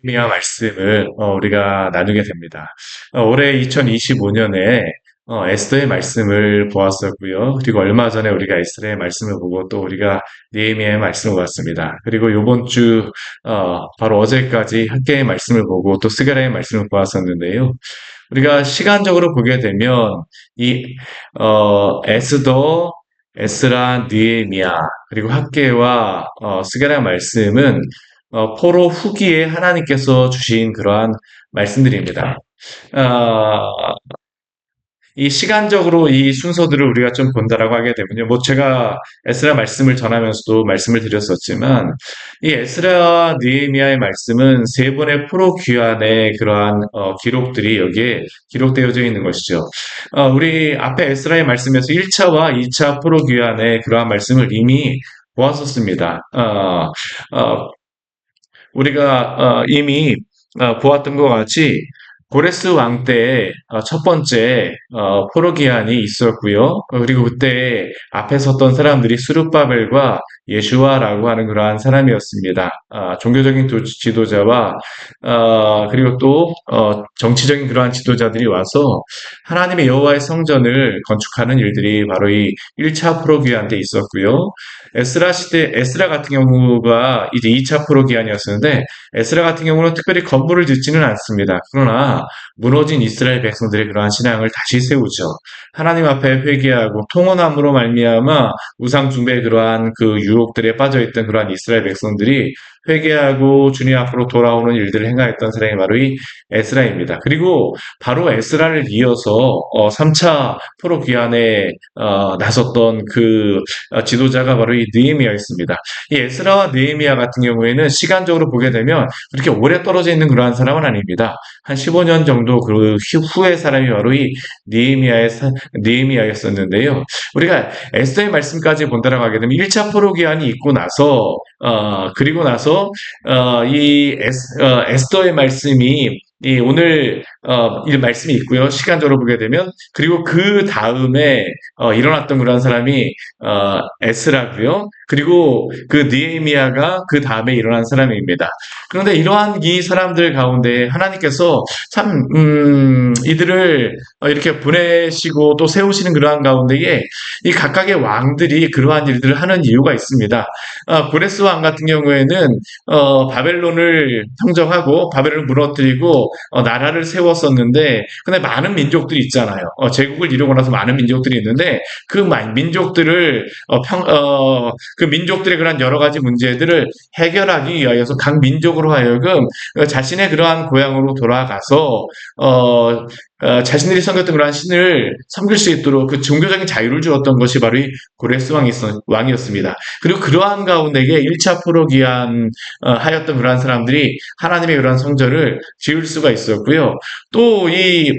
미아 말씀을 우리가 나누게 됩니다. 올해 2025년에 에스더의 말씀을 보았었고요. 그리고 얼마 전에 우리가 에스더의 말씀을 보고 또 우리가 느헤미야의 말씀을 보았습니다. 그리고 요번 주 바로 어제까지 학개의 말씀을 보고 또 스가랴의 말씀을 보았었는데요. 우리가 시간적으로 보게 되면 이 에스더, 에스라, 느헤미야 그리고 학개와 스가랴 말씀은 포로 후기에 하나님께서 주신 그러한 말씀들입니다. 아, 이 시간적으로 이 순서들을 우리가 좀 본다라고 하게 되면요. 뭐 제가 에스라 말씀을 전하면서도 말씀을 드렸었지만 이 에스라 느헤미야의 말씀은 세 번의 포로 귀환의 그러한 기록들이 여기에 기록되어져 있는 것이죠. 우리 앞에 에스라의 말씀에서 1차와 2차 포로 귀환의 그러한 말씀을 이미 보았었습니다. 우리가 이미 보았던 것 같이 고레스 왕 때의 첫 번째 포로기한이 있었고요. 그리고 그때 앞에 섰던 사람들이 수룹바벨과 예슈아라고 하는 그러한 사람이었습니다. 종교적인 지도자와 그리고 또 정치적인 그러한 지도자들이 와서 하나님의 여호와의 성전을 건축하는 일들이 바로 이 1차 포로기한 때 있었고요. 에스라 같은 경우가 이제 2차 포로기한이었었는데 에스라 같은 경우는 특별히 건물을 짓지는 않습니다. 그러나 무너진 이스라엘 백성들의 그러한 신앙을 다시 세우죠. 하나님 앞에 회개하고 통원함으로 말미암아 우상 숭배의 그러한 그 유혹들에 빠져있던 그러한 이스라엘 백성들이 회개하고 주님 앞으로 돌아오는 일들을 행하였던 사람이 바로 이 에스라입니다. 그리고 바로 에스라를 이어서 3차 포로 귀환에 나섰던 그 지도자가 바로 이 느헤미야였습니다. 이 에스라와 느헤미야 같은 경우에는 시간적으로 보게 되면 그렇게 오래 떨어져 있는 그러한 사람은 아닙니다. 한 15년 정도 그 후의 사람이 바로 이 느헤미야였었는데요. 우리가 에스더의 말씀까지 본다라고 하게 되면 1차 포로 기한이 있고 나서 그리고 나서 에스더의 말씀이 이 오늘 이 말씀이 있고요. 시간적으로 보게 되면 그리고 그 다음에 일어났던 그런 사람이 에스라고요. 그리고 그 느헤미야가 그 다음에 일어난 사람입니다. 그런데 이러한 이 사람들 가운데 하나님께서 참 이들을 이렇게 보내시고 또 세우시는 그러한 가운데에 이 각각의 왕들이 그러한 일들을 하는 이유가 있습니다. 고레스 왕 같은 경우에는 바벨론을 평정하고 바벨론을 무너뜨리고 나라를 세웠었는데 근데 많은 민족들이 있잖아요. 제국을 이루고 나서 많은 민족들이 있는데 그 민족들을 그 민족들의 그런 여러 가지 문제들을 해결하기 위하여서 각 민족으로 하여금 자신의 그러한 고향으로 돌아가서 자신들이 섬겼던 그러한 신을 섬길 수 있도록 그 종교적인 자유를 주었던 것이 바로 이 고레스 왕이었습니다. 그리고 그러한 가운데에 1차 포로기한 하였던 그러한 사람들이 하나님의 그러한 성전을 지을 수가 있었고요. 또 이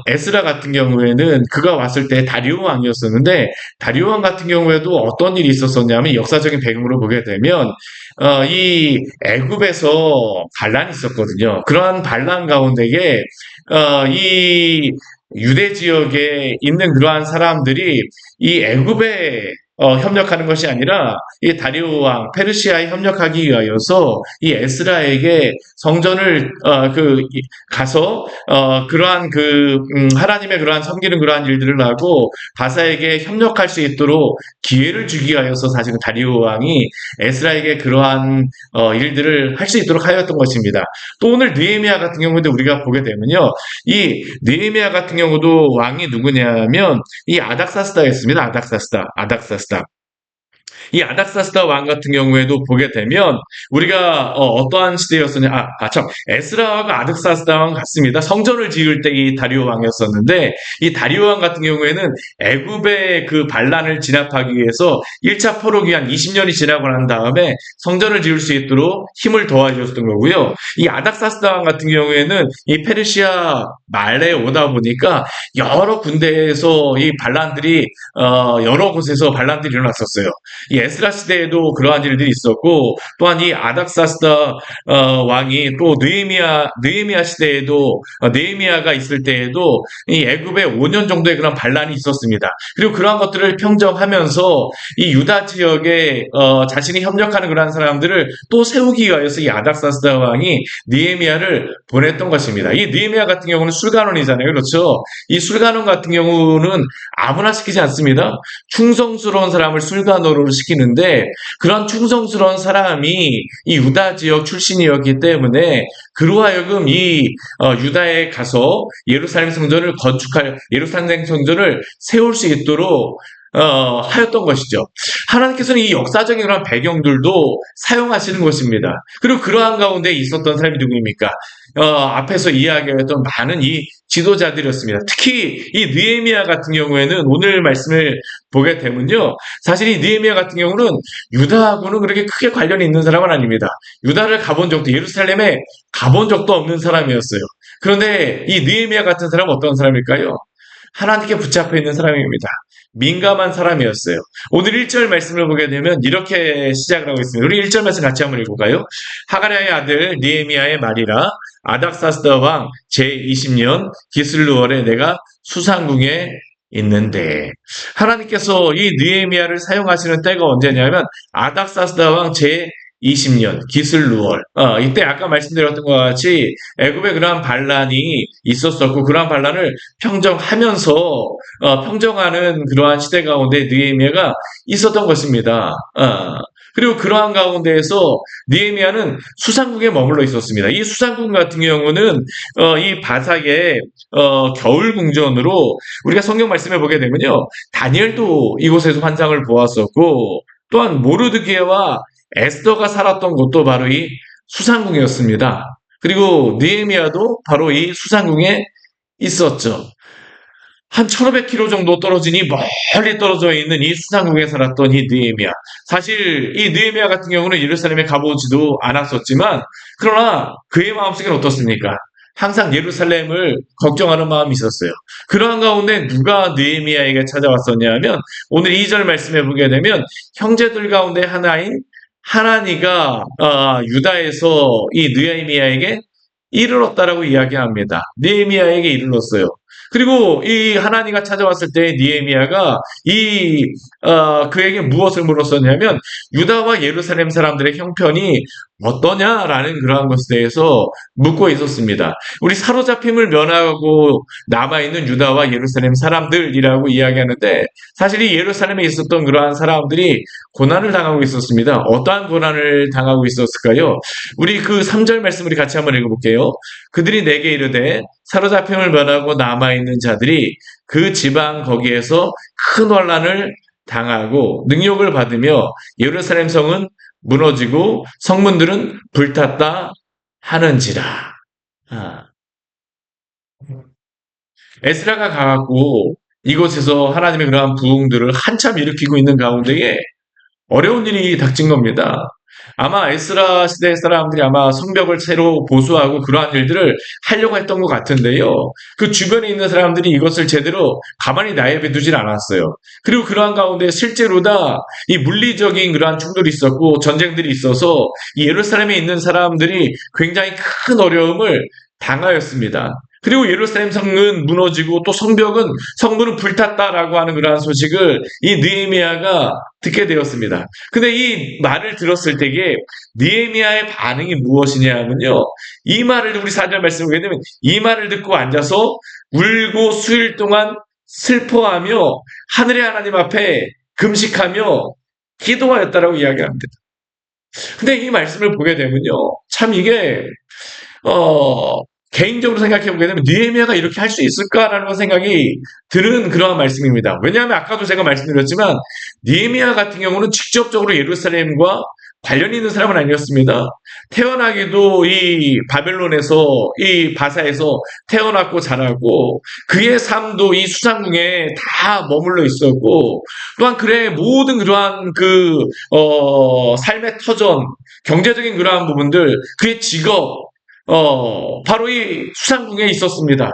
에스라 같은 경우에는 그가 왔을 때 다리오 왕이었었는데 다리오 왕 같은 경우에도 어떤 일이 있었었냐면 역사적인 배경으로 보게 되면 이 애굽에서 반란이 있었거든요. 그러한 반란 가운데에 이 유대 지역에 있는 그러한 사람들이 이 애굽에 협력하는 것이 아니라 이 다리오 왕 페르시아에 협력하기 위하여서 이 에스라에게 성전을 가서 그러한 하나님의 그러한 섬기는 그러한 일들을 하고 바사에게 협력할 수 있도록 기회를 주기 위하여서 사실 다리오 왕이 에스라에게 그러한 일들을 할 수 있도록 하였던 것입니다. 또 오늘 느헤미야 같은 경우도 우리가 보게 되면요, 이 느헤미야 같은 경우도 왕이 누구냐면 이 아닥사스다였습니다. 아닥사스다. 이 아닥사스다 왕 같은 경우에도 보게 되면 우리가 떠한 시대였었냐? 참 에스라가 아닥사스다 왕 같습니다. 성전을 지을 때 이 다리오 왕이었었는데 이 다리오 왕 같은 경우에는 애굽의 그 반란을 진압하기 위해서 1차 포로기 한 20년이 지나고 난 다음에 성전을 지을 수 있도록 힘을 도와주었던 거고요. 이 아닥사스다 왕 같은 경우에는 이 페르시아 말에 오다 보니까 여러 군데에서 이 반란들이 여러 곳에서 반란들이 일어났었어요. 이 에스라 시대에도 그러한 일들이 있었고, 또한 이 아닥사스다 왕이 또 느헤미야 시대에도 느헤미야가 있을 때에도 이 애굽에 5년 정도의 그런 반란이 있었습니다. 그리고 그러한 것들을 평정하면서 이 유다 지역에 자신이 협력하는 그러한 사람들을 또 세우기 위하여서 이 아닥사스다 왕이 느헤미야를 보냈던 것입니다. 이 느헤미야 같은 경우는 술관원이잖아요. 그렇죠? 이 술관원 같은 경우는 아무나 시키지 않습니다. 충성스러운 사람을 술관원으로 시키는데, 그런 충성스러운 사람이 이 유다 지역 출신이었기 때문에 그로 하여금 이 유다에 가서 예루살렘 성전을 세울 수 있도록 하였던 것이죠. 하나님께서는 이 역사적인 그런 배경들도 사용하시는 것입니다. 그리고 그러한 가운데 있었던 사람이 누구입니까? 앞에서 이야기했던 많은 이 지도자들이었습니다. 특히 이 느헤미야 같은 경우에는 오늘 말씀을 보게 되면요, 사실 이 느헤미야 같은 경우는 유다하고는 그렇게 크게 관련이 있는 사람은 아닙니다. 유다를 가본 적도, 예루살렘에 가본 적도 없는 사람이었어요. 그런데 이 느헤미야 같은 사람은 어떤 사람일까요? 하나님께 붙잡혀 있는 사람입니다. 민감한 사람이었어요. 오늘 1절 말씀을 보게 되면 이렇게 시작을 하고 있습니다. 우리 1절 말씀 같이 한번 읽어볼까요? 하가랴의 아들 느헤미야의 말이라, 아닥사스다 왕 제20년 기슬루월에 내가 수상궁에 있는데. 하나님께서 이 느헤미야를 사용하시는 때가 언제냐면 아닥사스다 왕 제20년 기슬루월, 이때 아까 말씀드렸던 것 같이 애굽에 그러한 반란이 있었었고, 그러한 반란을 평정하는 그러한 시대 가운데 느헤미야가 있었던 것입니다. 그리고 그러한 가운데에서 느헤미야는 수상궁에 머물러 있었습니다. 이 수상궁 같은 경우는 이 바삭의 겨울 궁전으로, 우리가 성경 말씀해 보게 되면요, 다니엘도 이곳에서 환상을 보았었고, 또한 모르드게와 에스더가 살았던 곳도 바로 이 수상궁이었습니다. 그리고 느헤미야도 바로 이 수상궁에 있었죠. 한 1500km 정도 떨어지니 멀리 떨어져 있는 이 수상궁에 살았던 이 느헤미야. 사실 이 느헤미야 같은 경우는 예루살렘에 가보지도 않았었지만, 그러나 그의 마음속에는 어떻습니까? 항상 예루살렘을 걱정하는 마음이 있었어요. 그러한 가운데 누가 느헤미야에게 찾아왔었냐 하면, 오늘 2절 말씀해 보게 되면 형제들 가운데 하나인 하나니가 유다에서 이 느헤미야에게 이르렀다라고 이야기합니다. 느헤미야에게 이르렀어요. 그리고 이 하나니가 찾아왔을 때 느헤미야가 그에게 무엇을 물었었냐면, 유다와 예루살렘 사람들의 형편이 어떠냐라는 그러한 것에 대해서 묻고 있었습니다. 우리 사로잡힘을 면하고 남아있는 유다와 예루살렘 사람들이라고 이야기하는데, 사실 이 예루살렘에 있었던 그러한 사람들이 고난을 당하고 있었습니다. 어떠한 고난을 당하고 있었을까요? 우리 그 3절 말씀 우리 같이 한번 읽어볼게요. 그들이 내게 이르되 사로잡힘을 면하고 남아있는 자들이 그 지방 거기에서 큰 환난을 당하고 능욕을 받으며 예루살렘 성은 무너지고 성문들은 불탔다 하는지라. 아. 에스라가 가갖고 이곳에서 하나님의 그러한 부흥들을 한참 일으키고 있는 가운데에 어려운 일이 닥친 겁니다. 아마 에스라 시대 사람들이 아마 성벽을 새로 보수하고 그러한 일들을 하려고 했던 것 같은데요. 그 주변에 있는 사람들이 이것을 제대로 가만히 내버려두질 않았어요. 그리고 그러한 가운데 실제로 다 이 물리적인 그러한 충돌이 있었고 전쟁들이 있어서 이 예루살렘에 있는 사람들이 굉장히 큰 어려움을 당하였습니다. 그리고 예루살렘 성은 무너지고 또 성문은 불탔다라고 하는 그러한 소식을 이 느헤미야가 듣게 되었습니다. 근데 이 말을 들었을 때에 느헤미야의 반응이 무엇이냐면요, 이 말을 우리 4절 말씀을 보게 되면 이 말을 듣고 앉아서 울고 수일 동안 슬퍼하며 하늘의 하나님 앞에 금식하며 기도하였다라고 이야기합니다. 근데 이 말씀을 보게 되면요, 참 이게 개인적으로 생각해 보게 되면 느헤미야가 이렇게 할 수 있을까라는 생각이 드는 그러한 말씀입니다. 왜냐하면 아까도 제가 말씀드렸지만 느헤미야 같은 경우는 직접적으로 예루살렘과 관련이 있는 사람은 아니었습니다. 태어나기도 이 바벨론에서, 이 바사에서 태어났고 자라고, 그의 삶도 이 수상궁에 다 머물러 있었고, 또한 그의 모든 그러한 삶의 터전, 경제적인 그러한 부분들, 그의 직업, 바로 이 수상궁에 있었습니다.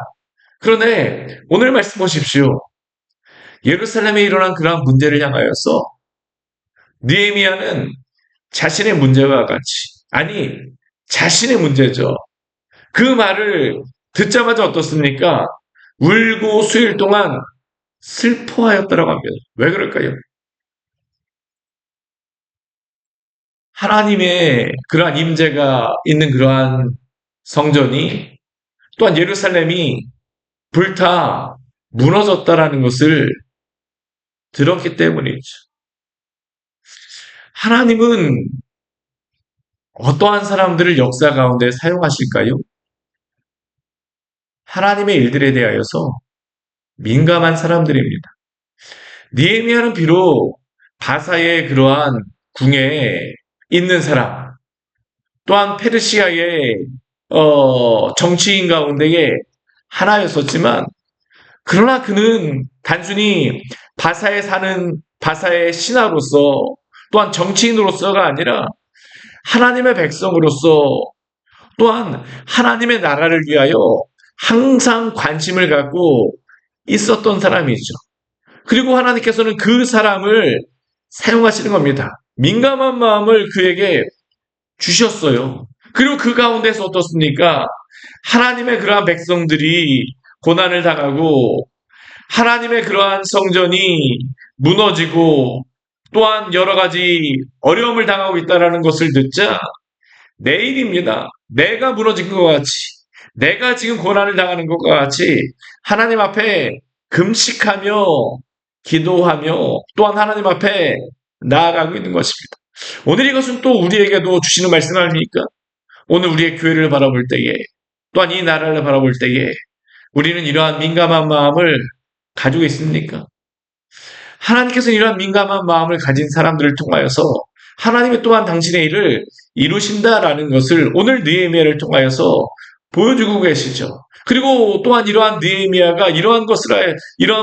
그런데 오늘 말씀 보십시오. 예루살렘에 일어난 그러한 문제를 향하여서 느헤미야는 자신의 문제와 같이, 아니 자신의 문제죠. 그 말을 듣자마자 어떻습니까? 울고 수일 동안 슬퍼하였다라고 합니다. 왜 그럴까요? 하나님의 그러한 임재가 있는 그러한 성전이, 또한 예루살렘이 불타 무너졌다라는 것을 들었기 때문이죠. 하나님은 어떠한 사람들을 역사 가운데 사용하실까요? 하나님의 일들에 대하여서 민감한 사람들입니다. 느헤미야는 비록 바사의 그러한 궁에 있는 사람, 또한 페르시아의 정치인 가운데의 하나였었지만, 그러나 그는 단순히 바사의 신하로서, 또한 정치인으로서가 아니라 하나님의 백성으로서, 또한 하나님의 나라를 위하여 항상 관심을 갖고 있었던 사람이죠. 그리고 하나님께서는 그 사람을 사용하시는 겁니다. 민감한 마음을 그에게 주셨어요. 그리고 그 가운데서 어떻습니까? 하나님의 그러한 백성들이 고난을 당하고, 하나님의 그러한 성전이 무너지고, 또한 여러 가지 어려움을 당하고 있다는 것을 듣자, 내일입니다. 내가 무너진 것 같이, 내가 지금 고난을 당하는 것과 같이 하나님 앞에 금식하며 기도하며 또한 하나님 앞에 나아가고 있는 것입니다. 오늘 이것은 또 우리에게도 주시는 말씀 아닙니까? 오늘 우리의 교회를 바라볼 때에, 또한 이 나라를 바라볼 때에 우리는 이러한 민감한 마음을 가지고 있습니까? 하나님께서 이러한 민감한 마음을 가진 사람들을 통하여서 하나님이 또한 당신의 일을 이루신다라는 것을 오늘 느헤미야를 통하여서 보여주고 계시죠. 그리고 또한 이러한 느헤미야가 이러한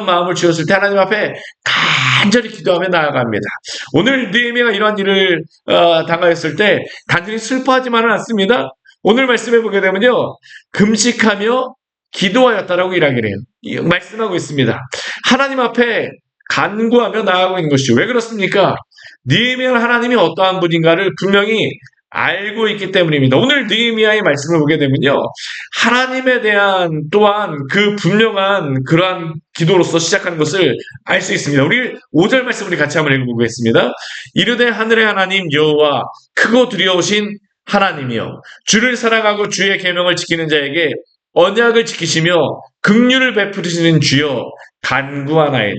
마음을 주었을 때 하나님 앞에 간절히 기도하며 나아갑니다. 오늘 느헤미야가 이러한 일을 당하였을 때 단순히 슬퍼하지만은 않습니다. 오늘 말씀해 보게 되면요, 금식하며 기도하였다라고 이야기를 해요. 말씀하고 있습니다. 하나님 앞에 간구하며 나아가고 있는 것이죠. 왜 그렇습니까? 느헤미야는 하나님이 어떠한 분인가를 분명히 알고 있기 때문입니다. 오늘 느헤미야의 말씀을 보게 되면요, 하나님에 대한 또한 그 분명한 그러한 기도로서 시작하는 것을 알 수 있습니다. 우리 5절 말씀 우리 같이 한번 읽어보겠습니다. 이르되 하늘의 하나님 여호와 크고 두려우신 하나님이여, 주를 사랑하고 주의 계명을 지키는 자에게 언약을 지키시며 긍휼을 베푸시는 주여 간구하나이다.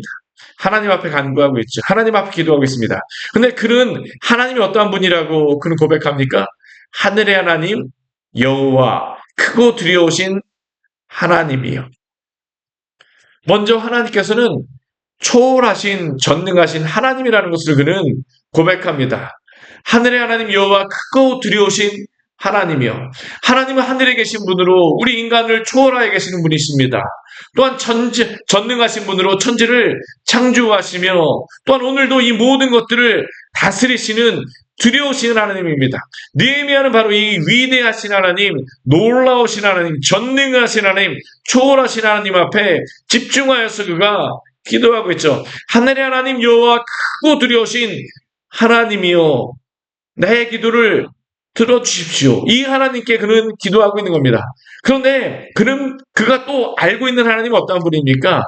하나님 앞에 간구하고 있죠. 하나님 앞에 기도하고 있습니다. 근데 그는 하나님이 어떠한 분이라고 그는 고백합니까? 하늘의 하나님 여호와 크고 두려우신 하나님이요. 먼저 하나님께서는 초월하신 전능하신 하나님이라는 것을 그는 고백합니다. 하늘의 하나님 여호와 크고 두려우신 하나님이요. 하나님은 하늘에 계신 분으로 우리 인간을 초월하여 계시는 분이십니다. 또한 전능하신 분으로 천지를 창조하시며, 또한 오늘도 이 모든 것들을 다스리시는 두려우신 하나님입니다. 느헤미야는 바로 이 위대하신 하나님, 놀라우신 하나님, 전능하신 하나님, 초월하신 하나님 앞에 집중하여서 그가 기도하고 있죠. 하늘의 하나님 여호와 크고 두려우신 하나님이요, 나의 기도를 들어주십시오. 이 하나님께 그는 기도하고 있는 겁니다. 그런데 그가 또 알고 있는 하나님은 어떤 분입니까?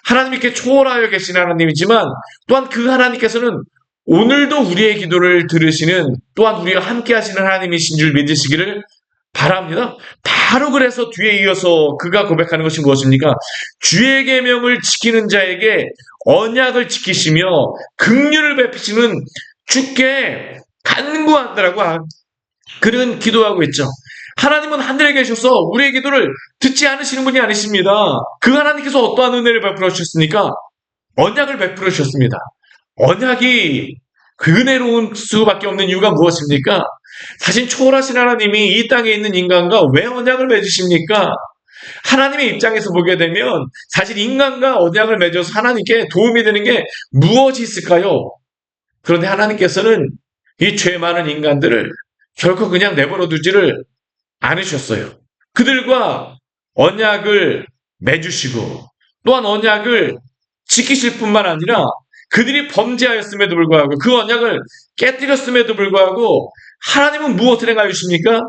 하나님 이렇게 초월하여 계신 하나님이지만, 또한 그 하나님께서는 오늘도 우리의 기도를 들으시는, 또한 우리와 함께 하시는 하나님이신 줄 믿으시기를 바랍니다. 바로 그래서 뒤에 이어서 그가 고백하는 것이 무엇입니까? 주의 계명을 지키는 자에게 언약을 지키시며 긍휼을 베푸시는 주께 간구한다라고 그는 기도하고 있죠. 하나님은 하늘에 계셔서 우리의 기도를 듣지 않으시는 분이 아니십니다. 그 하나님께서 어떠한 은혜를 베풀어 주셨습니까? 언약을 베풀어 주셨습니다. 언약이 은혜로운 수밖에 없는 이유가 무엇입니까? 사실 초월하신 하나님이 이 땅에 있는 인간과 왜 언약을 맺으십니까? 하나님의 입장에서 보게 되면 사실 인간과 언약을 맺어서 하나님께 도움이 되는 게 무엇이 있을까요? 그런데 하나님께서는 이 죄 많은 인간들을 결코 그냥 내버려 두지를 않으셨어요. 그들과 언약을 맺으시고, 또한 언약을 지키실 뿐만 아니라 그들이 범죄하였음에도 불구하고 그 언약을 깨뜨렸음에도 불구하고 하나님은 무엇을 행하십니까?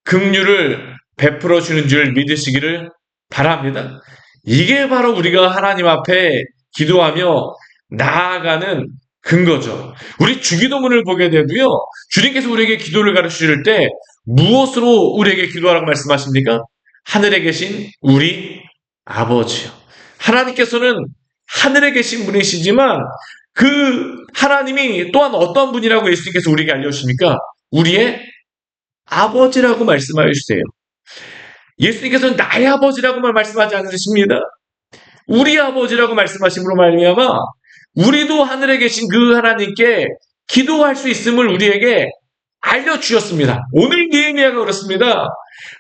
긍휼을 베풀어 주는 줄 믿으시기를 바랍니다. 이게 바로 우리가 하나님 앞에 기도하며 나아가는 근거죠. 우리 주기도문을 보게 되도요. 주님께서 우리에게 기도를 가르치실 때 무엇으로 우리에게 기도하라고 말씀하십니까? 하늘에 계신 우리 아버지요. 하나님께서는 하늘에 계신 분이시지만 그 하나님이 또한 어떤 분이라고 예수님께서 우리에게 알려주십니까? 우리의 아버지라고 말씀하여 주세요. 예수님께서는 나의 아버지라고만 말씀하지 않으십니다. 우리 아버지라고 말씀하심으로 말미암아 우리도 하늘에 계신 그 하나님께 기도할 수 있음을 우리에게 알려주셨습니다. 오늘 느헤미야가 그렇습니다.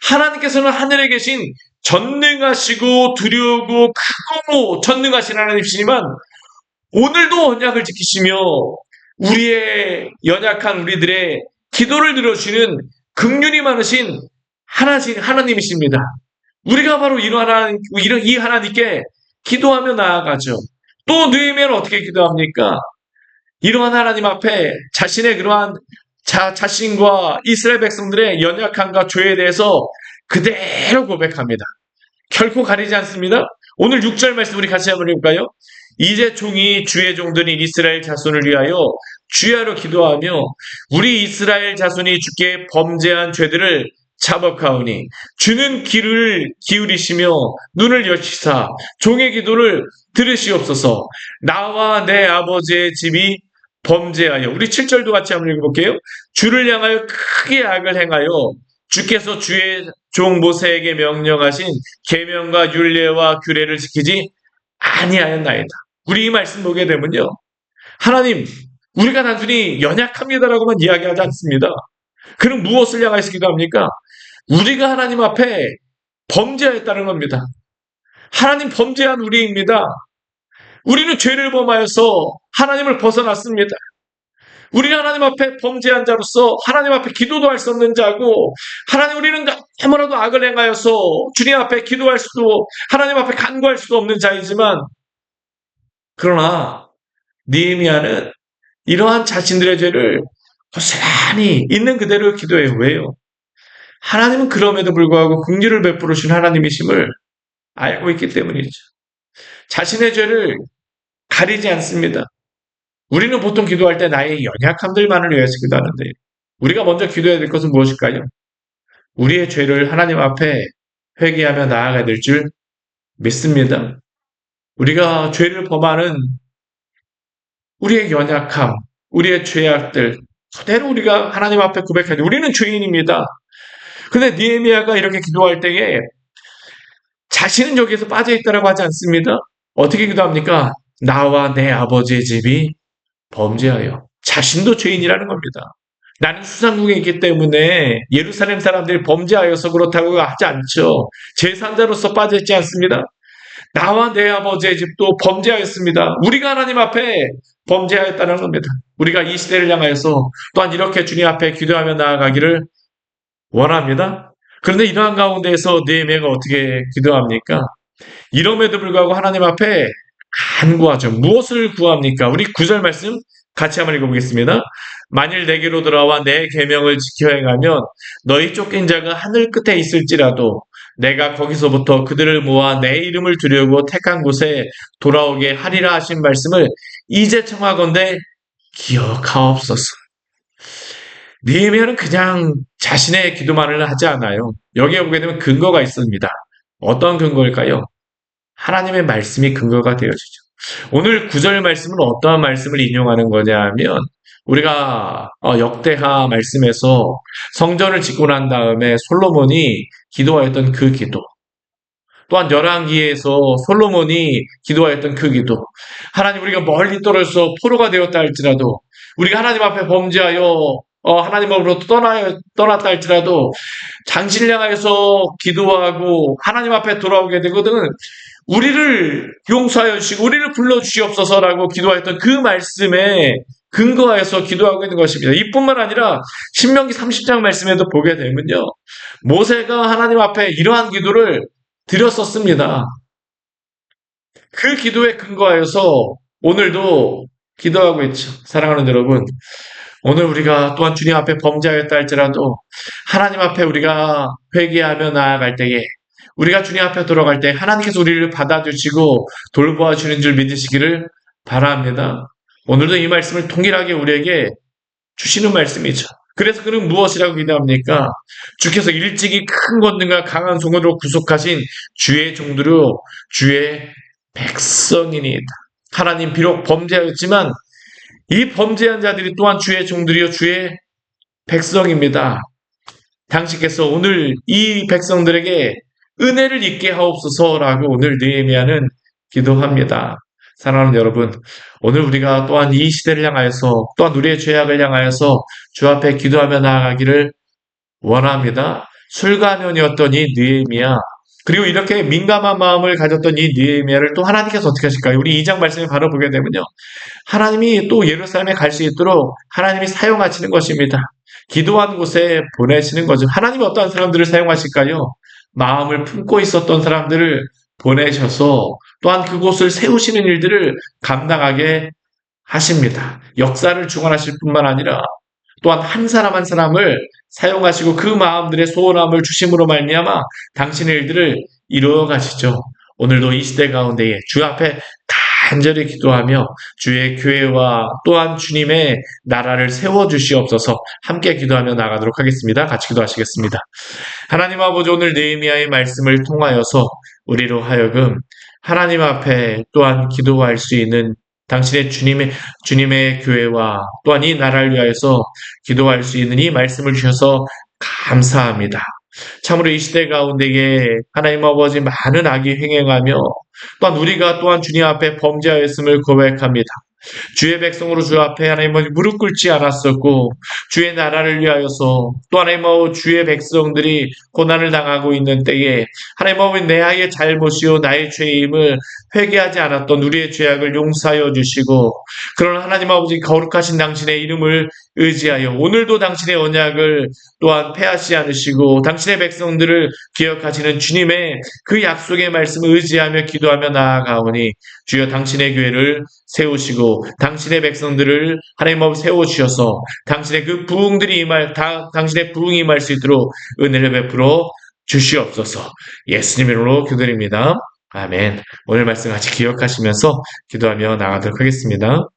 하나님께서는 하늘에 계신 전능하시고 두려우고 크고 전능하신 하나님이시지만 오늘도 언약을 지키시며 우리의 연약한 우리들의 기도를 들어주시는 긍휼이 많으신 하나님이십니다. 우리가 바로 이 하나님께 기도하며 나아가죠. 또 느헤미야는 어떻게 기도합니까? 이러한 하나님 앞에 자신의 그러한 자신과 이스라엘 백성들의 연약함과 죄에 대해서 그대로 고백합니다. 결코 가리지 않습니다. 오늘 6절 말씀 우리 같이 한번 읽을까요? 이제 종이 주의 종들인 이스라엘 자손을 위하여 주야로 기도하며 우리 이스라엘 자손이 주께 범죄한 죄들을 자복하오니 주는 귀를 기울이시며 눈을 여시사 종의 기도를 들으시옵소서. 나와 내 아버지의 집이 범죄하여 우리 7절도 같이 한번 읽어볼게요. 주를 향하여 크게 악을 행하여 주께서 주의 종 모세에게 명령하신 계명과 율례와 규례를 지키지 아니하였나이다. 우리 이 말씀 보게 되면요. 하나님, 우리가 단순히 연약합니다라고만 이야기하지 않습니다. 그럼 무엇을 향해서 기도합니까? 우리가 하나님 앞에 범죄하였다는 겁니다. 하나님 범죄한 우리입니다. 우리는 죄를 범하여서 하나님을 벗어났습니다. 우리가 하나님 앞에 범죄한 자로서 하나님 앞에 기도도 할 수 없는 자고 하나님 우리는 너무나도 악을 행하여서 주님 앞에 기도할 수도 하나님 앞에 간구할 수도 없는 자이지만 그러나 느헤미야는 이러한 자신들의 죄를 고스란히 있는 그대로 기도해요. 왜요? 하나님은 그럼에도 불구하고 긍휼을 베풀어 주신 하나님이심을 알고 있기 때문이죠. 자신의 죄를 가리지 않습니다. 우리는 보통 기도할 때 나의 연약함들만을 위해서 기도하는데 우리가 먼저 기도해야 될 것은 무엇일까요? 우리의 죄를 하나님 앞에 회개하며 나아가야 될 줄 믿습니다. 우리가 죄를 범하는 우리의 연약함, 우리의 죄악들 그대로 우리가 하나님 앞에 고백해야 돼. 우리는 죄인입니다. 그런데 느헤미야가 이렇게 기도할 때에 자신은 여기에서 빠져있다라고 하지 않습니다. 어떻게 기도합니까? 나와 내 아버지의 집이 범죄하여. 자신도 죄인이라는 겁니다. 나는 수상국에 있기 때문에 예루살렘 사람들이 범죄하여서 그렇다고 하지 않죠. 제3자로서 빠져있지 않습니다. 나와 내 아버지의 집도 범죄하였습니다. 우리가 하나님 앞에 범죄하였다는 겁니다. 우리가 이 시대를 향하여서 또한 이렇게 주님 앞에 기도하며 나아가기를 원합니다. 그런데 이러한 가운데에서 느헤미야가 어떻게 기도합니까? 이럼에도 불구하고 하나님 앞에 간구하죠. 무엇을 구합니까? 우리 9절 말씀 같이 한번 읽어보겠습니다. 만일 내게로 돌아와 내 계명을 지켜 행하면 너희 쫓긴 자가 하늘 끝에 있을지라도 내가 거기서부터 그들을 모아 내 이름을 두려고 택한 곳에 돌아오게 하리라 하신 말씀을 이제 청하건대 기억하옵소서. 느헤미야는 그냥 자신의 기도만을 하지 않아요. 여기에 보게 되면 근거가 있습니다. 어떤 근거일까요? 하나님의 말씀이 근거가 되어지죠. 오늘 9절 말씀은 어떠한 말씀을 인용하는 거냐 하면 우리가 역대하 말씀에서 성전을 짓고 난 다음에 솔로몬이 기도하였던 그 기도 또한 열왕기에서 솔로몬이 기도하였던 그 기도 하나님 우리가 멀리 떨어져서 포로가 되었다 할지라도 우리가 하나님 앞에 범죄하여 하나님으로부터 떠났다 할지라도 당신을 향하여서 기도하고 하나님 앞에 돌아오게 되거든 우리를 용서하여 주시고 우리를 불러주시옵소서라고 기도하였던 그 말씀에 근거하여서 기도하고 있는 것입니다. 이뿐만 아니라 신명기 30장 말씀에도 보게 되면요. 모세가 하나님 앞에 이러한 기도를 드렸었습니다. 그 기도에 근거하여서 오늘도 기도하고 있죠. 사랑하는 여러분, 오늘 우리가 또한 주님 앞에 범죄하였다 할지라도 하나님 앞에 우리가 회개하며 나아갈 때에 우리가 주님 앞에 돌아갈 때 하나님께서 우리를 받아주시고 돌보아 주는 줄 믿으시기를 바랍니다. 오늘도 이 말씀을 통일하게 우리에게 주시는 말씀이죠. 그래서 그는 무엇이라고 기도합니까? 주께서 일찍이 큰 권능과 강한 손으로 구속하신 주의 종들로 주의 백성이니이다. 하나님 비록 범죄하였지만 이 범죄한 자들이 또한 주의 종들이요 주의 백성입니다. 당신께서 오늘 이 백성들에게 은혜를 있게 하옵소서라고 오늘 느헤미야는 기도합니다. 사랑하는 여러분, 오늘 우리가 또한 이 시대를 향하여서 또한 우리의 죄악을 향하여서 주 앞에 기도하며 나아가기를 원합니다. 술가면이었던 이 느헤미야, 그리고 이렇게 민감한 마음을 가졌던 이 느헤미야를 또 하나님께서 어떻게 하실까요? 우리 2장 말씀을 바로 보게 되면요, 하나님이 또 예루살렘에 갈 수 있도록 하나님이 사용하시는 것입니다. 기도한 곳에 보내시는 거죠. 하나님이 어떠한 사람들을 사용하실까요? 마음을 품고 있었던 사람들을 보내셔서 또한 그곳을 세우시는 일들을 감당하게 하십니다. 역사를 주관하실 뿐만 아니라 또한 한 사람 한 사람을 사용하시고 그 마음들의 소원함을 주심으로 말미암아 당신의 일들을 이루어 가시죠. 오늘도 이 시대 가운데에 주 앞에 간절히 기도하며 주의 교회와 또한 주님의 나라를 세워주시옵소서. 함께 기도하며 나가도록 하겠습니다. 같이 기도하시겠습니다. 하나님 아버지, 오늘 느헤미야의 말씀을 통하여서 우리로 하여금 하나님 앞에 또한 기도할 수 있는 당신의 주님의 교회와 또한 이 나라를 위하여서 기도할 수 있는 이 말씀을 주셔서 감사합니다. 참으로 이 시대 가운데에 하나님 아버지 많은 악이 횡행하며 또한 우리가 또한 주님 앞에 범죄하였음을 고백합니다. 주의 백성으로 주 앞에 하나님 아버지 무릎 꿇지 않았었고 주의 나라를 위하여서 또 하나님 아버지 주의 백성들이 고난을 당하고 있는 때에 하나님 아버지 내 아이의 잘못이요 나의 죄임을 회개하지 않았던 우리의 죄악을 용서하여 주시고 그러나 하나님 아버지 거룩하신 당신의 이름을 의지하여 오늘도 당신의 언약을 또한 패하시 않으시고 당신의 백성들을 기억하시는 주님의 그 약속의 말씀을 의지하며 기도하며 나아가오니 주여 당신의 교회를 세우시고 당신의 백성들을 하나님 앞에 세워주셔서 당신의 그 부흥들이 당신의 부흥이 임할 수 있도록 은혜를 베풀어 주시옵소서. 예수님 이름으로 기도드립니다. 아멘. 오늘 말씀 같이 기억하시면서 기도하며 나가도록 하겠습니다.